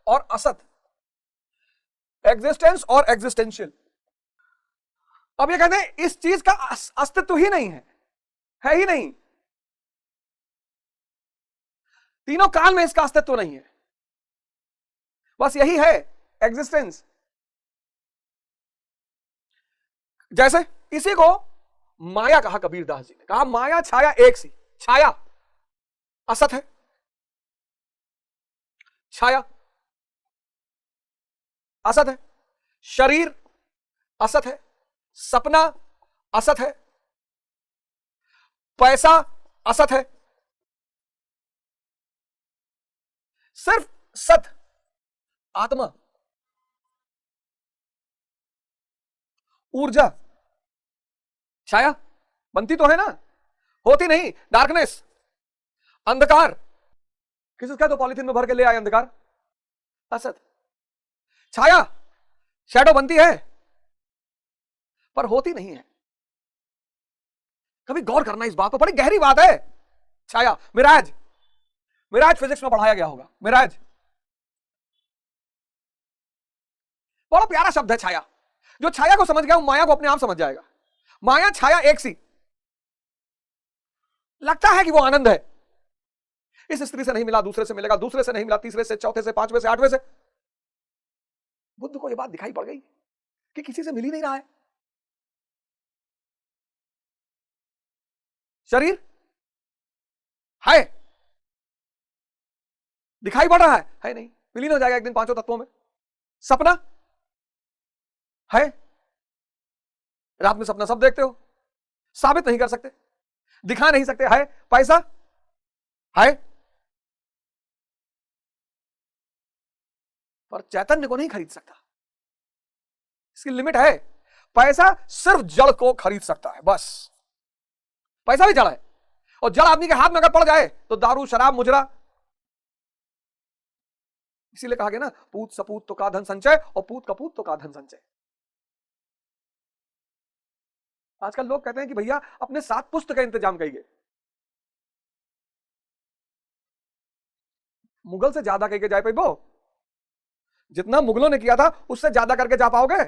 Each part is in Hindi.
और असत, एग्जिस्टेंस और एग्जिस्टेंशियल। अब ये कहते हैं इस चीज का अस्तित्व ही नहीं है ही नहीं, तीनों काल में इसका अस्तित्व नहीं है, बस यही है एग्जिस्टेंस। जैसे इसी को माया कहा कबीरदास जी ने, कहा माया छाया एक सी। छाया असत है, छाया असत है, शरीर असत है, सपना असत है, पैसा असत है, सिर्फ सत आत्मा, ऊर्जा, छाया बनती तो है ना, होती नहीं। डार्कनेस, अंधकार, किसी का तो पॉलिथीन में भर के ले आए अंधकार, असत। छाया, शैडो बनती है पर होती नहीं है। कभी गौर करना इस बात पर, बड़ी गहरी बात है। छाया, मिराज, मिराज फिजिक्स में पढ़ाया गया होगा, मिराज बड़ा प्यारा शब्द है छाया। जो छाया को समझ गया वो माया को अपने आप समझ जाएगा। माया छाया एक सी, लगता है कि वो आनंद है, इस स्त्री से नहीं मिला दूसरे से मिलेगा, दूसरे से नहीं मिला तीसरे से, चौथे से, पांचवें से, आठवें से। बुद्ध को यह बात दिखाई पड़ गई कि किसी से मिल ही नहीं रहा है। शरीर है, दिखाई पड़ रहा है नहीं, विलीन हो जाएगा एक दिन पांचों तत्वों में। सपना है, रात में सपना सब देखते हो, साबित नहीं कर सकते, दिखा नहीं सकते, है। पैसा है, पर चैतन्य को नहीं खरीद सकता, इसकी लिमिट है। पैसा सिर्फ जड़ को खरीद सकता है, बस। पैसा भी जड़ है, और जड़ आदमी के हाथ में अगर पड़ जाए तो दारू, शराब, मुजरा। इसीलिए कहा गया ना, पूत सपूत तो का धन संचय, और पूत कपूत तो का धन संचय। आजकल लोग कहते हैं कि भैया अपने साथ पुस्तक का इंतजाम करिए। मुगल से ज्यादा कह के जा पाइबो, जितना मुगलों ने किया था उससे ज्यादा करके जा पाओगे।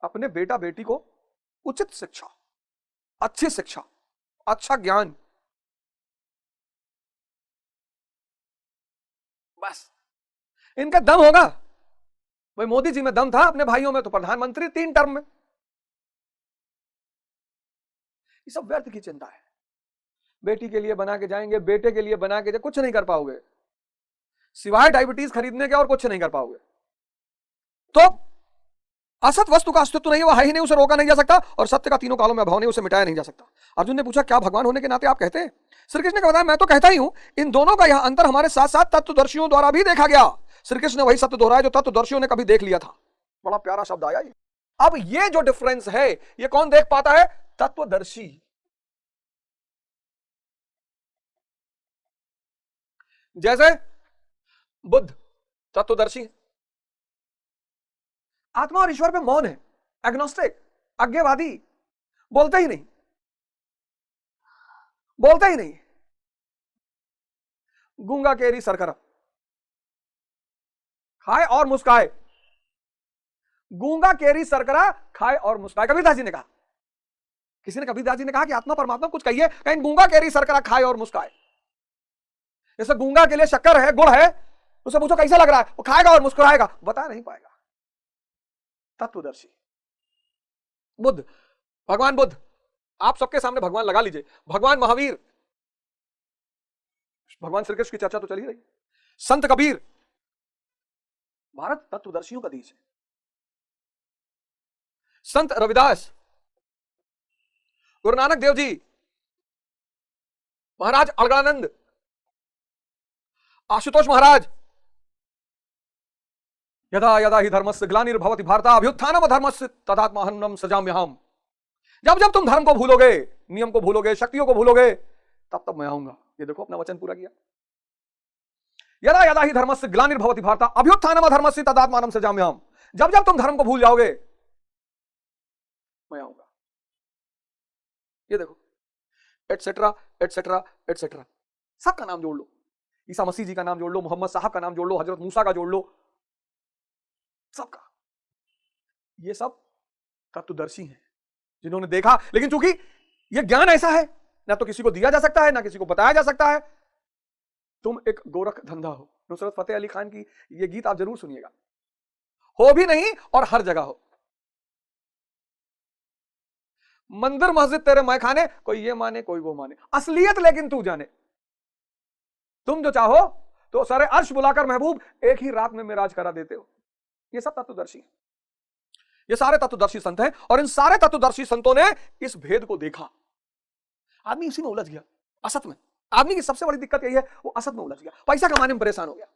अपने बेटा बेटी को उचित शिक्षा, अच्छी शिक्षा, अच्छा ज्ञान, बस इनका दम होगा। भाई मोदी जी में दम था, अपने भाइयों में तो प्रधानमंत्री 3 टर्म में। ये सब व्यर्थ की चिंता है। बेटी के लिए बना के जाएंगे, बेटे के लिए बना के कुछ नहीं कर पाओगे, सिवाय डायबिटीज खरीदने के और कुछ नहीं कर पाओगे। तो असत वस्तु का अस्तित्व नहीं है, वो है ही नहीं, उसे रोका नहीं जा सकता, और सत्य का तीनों कालों में अभाव नहीं, उसे मिटाया नहीं जा सकता। अर्जुन ने पूछा क्या भगवान होने के नाते आप कहते हैं? श्री कृष्ण ने बताया मैं तो कहता ही हूं, इन दोनों का यह अंतर हमारे साथ साथ तत्वदर्शियों द्वारा भी देखा गया। श्री कृष्ण ने वही सत्य दोहराया जो तत्वदर्शियों ने कभी देख लिया था। बड़ा प्यारा शब्द आया ये। अब ये जो डिफरेंस है ये कौन देख पाता है? तत्वदर्शी। जैसे बुद्ध तत्वदर्शी, आत्मा और ईश्वर पे मौन है, एग्नोस्टिक, अज्ञेयवादी, बोलते ही नहीं, बोलते ही नहीं। गूंगा केरी सरकरा, खाए और मुस्काए। गूंगा केरी सरकरा, खाए और मुस्काए, कबीरदास जी ने कहा। किसी ने कबीरदास जी ने कहा कि आत्मा परमात्मा कुछ कहिए, कहीं गूंगा केरी सरकरा खाए और मुस्काए। जैसे गूंगा के लिए शक्कर है, गुड़ है, उसे पूछो कैसा लग रहा है, वो खाएगा और मुस्कुराएगा, बता नहीं पाएगा। तत्वदर्शी बुद्ध, भगवान बुद्ध, आप सबके सामने भगवान लगा लीजिए, भगवान महावीर, भगवान श्री कृष्ण की चर्चा तो चल ही रही, संत कबीर, भारत तत्वदर्शियों का देश है। संत रविदास, गुरु नानक देव जी, महाराज अलगानंद, आशुतोष महाराज, यदा यदा ही धर्मस्य ग्लानिर्भवति भारत अभ्युत्थानम धर्मस्य तदात्माहनम सजाम्यहम्। जब जब तुम धर्म को भूलोगे, नियम को भूलोगे, शक्तियों को भूलोगे, तब तब मैं आऊंगा। ये देखो अपना वचन पूरा किया। यदा यदा ही धर्मस्य ग्लानिर्भवति भारत अभ्युत्थानम धर्मस्य तदात्मानं सजाम्यहम्। जब जब तुम धर्म को भूल जाओगे मैं आऊंगा। ये देखो, एटसेट्रा एटसेट्रा एटसेट्रा, सबका नाम जोड़ लो। ईसा मसीह जी का नाम जोड़ लो, मोहम्मद साहब का नाम जोड़ लो, हजरत मूसा का जोड़ लो, सबका। ये सब तत्वदर्शी हैं जिन्होंने देखा। लेकिन चूंकि ये ज्ञान ऐसा है, ना तो किसी को दिया जा सकता है, ना किसी को बताया जा सकता है। तुम एक गोरख धंधा हो। नुसरत फतेह अली खान की ये गीत आप जरूर सुनिएगा। हो भी नहीं और हर जगह हो, मंदिर मस्जिद तेरे मैखाने, कोई ये माने कोई वो माने, असलियत लेकिन तू जाने। तुम जो चाहो तो सारे अर्श बुलाकर महबूब एक ही रात में मिराज करा देते हो। ये सब तत्वदर्शी, ये सारे तत्वदर्शी संत हैं। और इन सारे तत्वदर्शी संतों ने इस भेद को देखा। आदमी इसी में उलझ गया, असत में। आदमी की सबसे बड़ी दिक्कत यही है, वो असत में उलझ गया, पैसा कमाने में परेशान हो गया।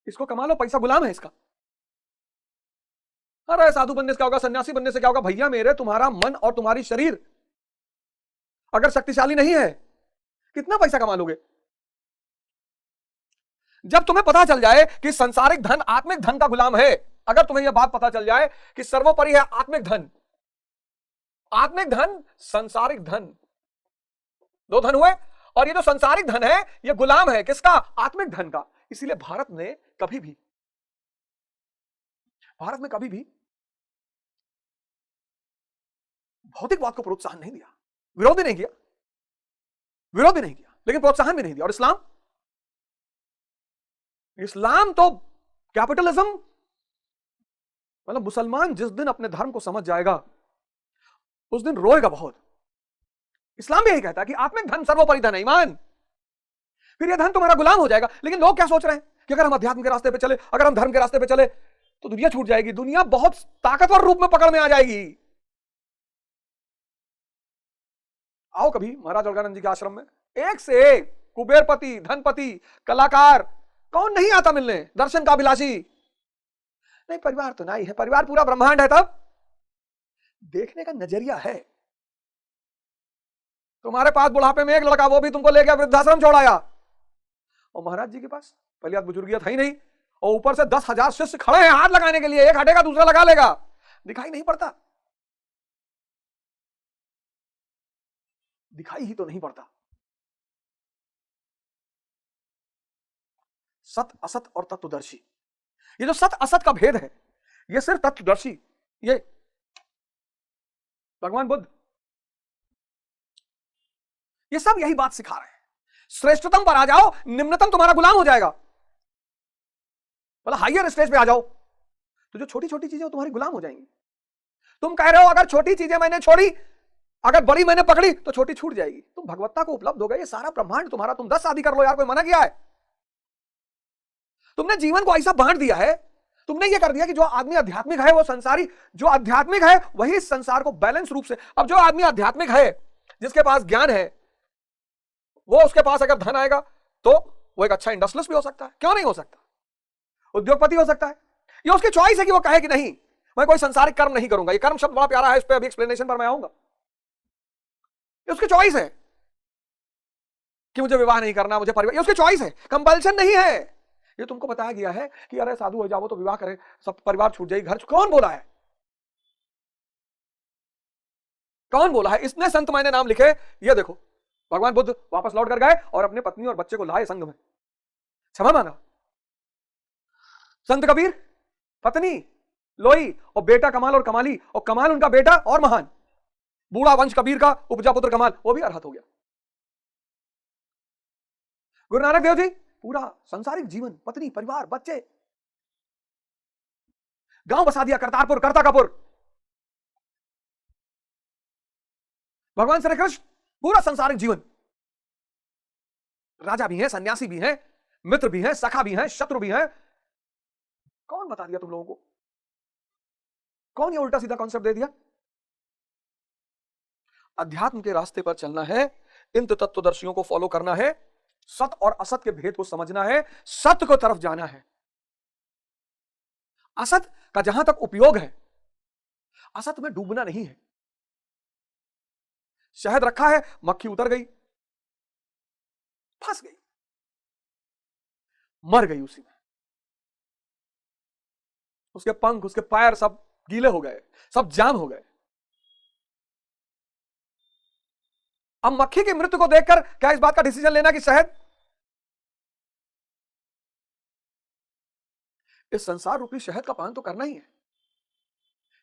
इसको कमा लो, पैसा गुलाम है इसका। अरे साधु बनने से क्या होगा, सन्यासी बनने से क्या होगा? भैया मेरे, तुम्हारा मन और तुम्हारी शरीर अगर शक्तिशाली नहीं है, कितना पैसा कमा लोगे? जब तुम्हें पता चल जाए कि संसारिक धन आत्मिक धन का गुलाम है, अगर तुम्हें यह बात पता चल जाए कि सर्वोपरि है आत्मिक धन, आत्मिक धन, संसारिक धन, दो धन हुए, और ये जो संसारिक धन है ये गुलाम है किसका? आत्मिक धन का। इसीलिए भारत में कभी भी भौतिकवाद को प्रोत्साहन नहीं दिया, विरोध भी नहीं किया, लेकिन प्रोत्साहन भी नहीं दिया। और इस्लाम तो कैपिटलिज्म, मतलब मुसलमान जिस दिन अपने धर्म को समझ जाएगा उस दिन रोएगा बहुत। इस्लाम भी यही कहता है कि आत्मिक धन सर्वोपरि धन है, ईमान। फिर यह धन तुम्हारा गुलाम हो जाएगा। लेकिन लोग क्या सोच रहे हैं कि अगर हम अध्यात्म के रास्ते पे चले, अगर हम धर्म के रास्ते पे चले तो दुनिया छूट जाएगी, दुनिया बहुत ताकतवर रूप में पकड़ में आ जाएगी। आओ कभी महाराज अलगानंद जी के आश्रम में, एक से एक कुबेरपति, धनपति, कलाकार, कौन नहीं आता मिलने, दर्शन का अभिलाषी। नहीं, परिवार तो नहीं है, परिवार पूरा ब्रह्मांड है। तब देखने का नजरिया है। तुम्हारे पास बुढ़ापे में एक लड़का, वो भी तुमको ले गया वृद्धाश्रम छोड़ाया, और महाराज जी के पास पहले हाथ बुजुर्गियत है ही नहीं, और ऊपर से 10,000 शिष्य खड़े हैं हाथ लगाने के लिए, एक हटेगा दूसरा लगा लेगा, दिखाई नहीं पड़ता, दिखाई ही तो नहीं पड़ता। सत असत और तत्वदर्शी, ये जो सत असत का भेद है ये सिर्फ तत्वदर्शी, ये भगवान बुद्ध, ये सब यही बात सिखा रहे हैं। श्रेष्ठतम पर आ जाओ, निम्नतम तुम्हारा गुलाम हो जाएगा। मतलब हाईयर स्टेज पे आ जाओ तो जो छोटी छोटी चीजें तुम्हारी गुलाम हो जाएंगी। तुम कह रहे हो अगर छोटी चीजें मैंने छोड़ी, अगर बड़ी मैंने पकड़ी तो छोटी छूट जाएगी। तुम भगवत्ता को उपलब्ध हो गए, ये सारा ब्रह्मांड तुम्हारा, तुम 10 शादी कर लो यार, कोई मना किया है? तुमने जीवन को ऐसा बांट दिया है, तुमने ये कर दिया कि जो आदमी आध्यात्मिक है वो संसारी, जो आध्यात्मिक है वही संसार को बैलेंस रूप से। अब जो आदमी आध्यात्मिक है, जिसके पास ज्ञान है, वो उसके पास अगर धन आएगा तो वो एक अच्छा इंडस्ट्रियलिस्ट भी हो सकता है, क्यों नहीं हो सकता? उद्योगपति हो सकता है। ये उसकी चॉइस है कि वो कहे कि नहीं मैं कोई संसारिक कर्म नहीं करूंगा। ये कर्म शब्द बड़ा प्यारा है, इस पर अभी एक्सप्लेनेशन पर मैं आऊंगा। ये उसकी चॉइस है कि मुझे विवाह नहीं करना, मुझे परिवार, ये उसकी चॉइस है, कंपल्शन नहीं है। ये तुमको बताया गया है कि अरे साधु हो जाओ तो विवाह करे, सब परिवार छूट जाएगी, घर। कौन बोला है? कौन बोला है? इसने संत मैंने नाम लिखे। ये देखो भगवान बुद्ध वापस लौट कर गए और अपने पत्नी और बच्चे को लाए संघ में, क्षमा मांगा। संत कबीर पत्नी लोई और बेटा कमाल और कमाली, और कमाल उनका बेटा और महान, बूढ़ा वंश कबीर का उपजा पुत्र कमाल, वो भी अरहत हो गया। गुरु नानक देव जी पूरा संसारिक जीवन, पत्नी, परिवार, बच्चे, गांव बसा दिया करतारपुर, करता कपूर। भगवान श्री कृष्ण पूरा संसारिक जीवन, राजा भी हैं, सन्यासी भी हैं, मित्र भी हैं, सखा भी हैं, शत्रु भी हैं। कौन बता दिया तुम लोगों को? कौन ये उल्टा सीधा कॉन्सेप्ट दे दिया? अध्यात्म के रास्ते पर चलना है, इन तत्वदर्शियों को फॉलो करना है, सत और असत के भेद को समझना है, सत्य को तरफ जाना है। असत का जहां तक उपयोग है, असत में डूबना नहीं है। शहद रखा है, मक्खी उतर गई, फंस गई, मर गई उसी में, उसके पंख, उसके पैर सब गीले हो गए, सब जाम हो गए। अब मक्खी की मृत्यु को देखकर क्या इस बात का डिसीजन लेना कि शहद इस संसार रूपी शहद का पान तो करना ही है,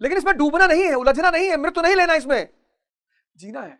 लेकिन इसमें डूबना नहीं है, उलझना नहीं है, मृत्यु नहीं लेना, इसमें जीना है।